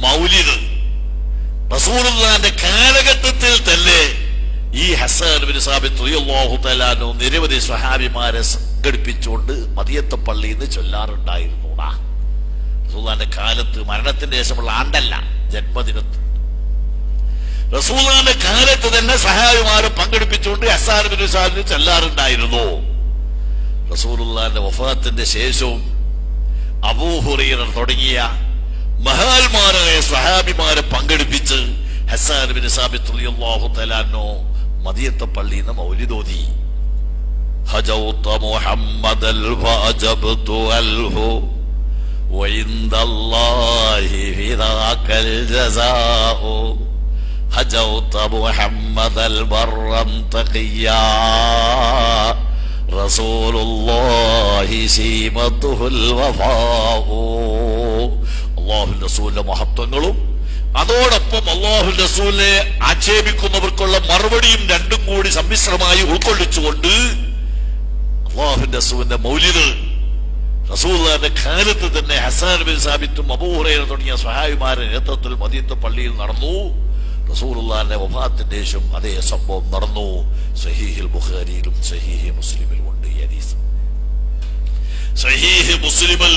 മൗലിദ് റസൂലുള്ളാഹിന്റെ കാലഘട്ടത്തിൽ തന്നെ ഈ ഹസ്സാൻ ബിൻ സാബിത്ത് റളിയല്ലാഹു തആല അൻഹു നിരവധി സ്വഹാബിമാരെ സംഘടിപ്പിച്ചുകൊണ്ട് മദിയത്തെ പള്ളിയിൽ നിന്ന് ചൊല്ലാറുണ്ടായിരുന്നു. റസൂലുള്ളാഹിന്റെ കാലത്ത്, മരണത്തിന്റെ ശേഷമുള്ള ആണ്ടല്ല, ജന്മദിനത്തിൽ റസൂലുള്ളാഹിന്റെ കാലത്ത് തന്നെ സഹാബിമാരെ പങ്കെടുപ്പിച്ചുകൊണ്ട് ഹസ്സാൻ ബിൻ സാബിത്ത് ചൊല്ലാറുണ്ടായിരുന്നു. റസൂലുള്ളാഹിന്റെ വഫാത്തിന്റെ ശേഷവും അബൂ ഹുറൈറ തുടങ്ങിയ മഹാന്മാരായ സ്വഹാബിമാരെ പങ്കെടുപ്പിച്ച് ഹസ്സാൻ ബിൻ സാബിത്ത് റളിയല്ലാഹു തആല അൻഹു മദിയത്തെ പള്ളിയിൽ നിന്ന് മൗലിദ് ഓതി. ഹജൗത മുഹമ്മദൽ ഫഅജബ്തു അൽഹു വഇൻദല്ലാഹി ഫിദാകൽ ജസാഉ ഹജൗത മുഹമ്മദൽ ബർറൻ തഖിയാ റസൂലുള്ളാഹി സീമത്തുൽ വഫാഉ. അല്ലാഹുവിന്റെ റസൂലിന്റെ മഹത്വങ്ങളും അതോടൊപ്പം അല്ലാഹുവിന്റെ റസൂലിനെ ആക്ഷേപിക്കുന്നവർക്കുള്ള മറുപടിയും രണ്ടും കൂടി സമ്മിശ്രമായി ഉൾക്കൊള്ളിച്ചുകൊണ്ട് അല്ലാഹുവിന്റെ റസൂലിന്റെ മൗലിദ് റസൂലുള്ളാഹിന്റെ കാലത്ത് തന്നെ ഹസ്സാൻ ബിൻ സാബിത്തും അബൂ ഹുറൈറ തുടങ്ങിയ സ്വഹാബിമാരുടെ നേതൃത്വത്തിൽ മദീനത്തെ പള്ളിയിൽ നടന്നു. റസൂലുള്ളാഹിന്റെ വഫാത്തിന്റെ ശേഷം അതേ സംഭവം നടന്നു. സഹീഹുൽ ബുഖാരിയിലും സഹീഹ് മുസ്ലിമിലും ഉണ്ട് ഈ ഹദീസ്. സഹീഹ് മുസ്ലിമിൽ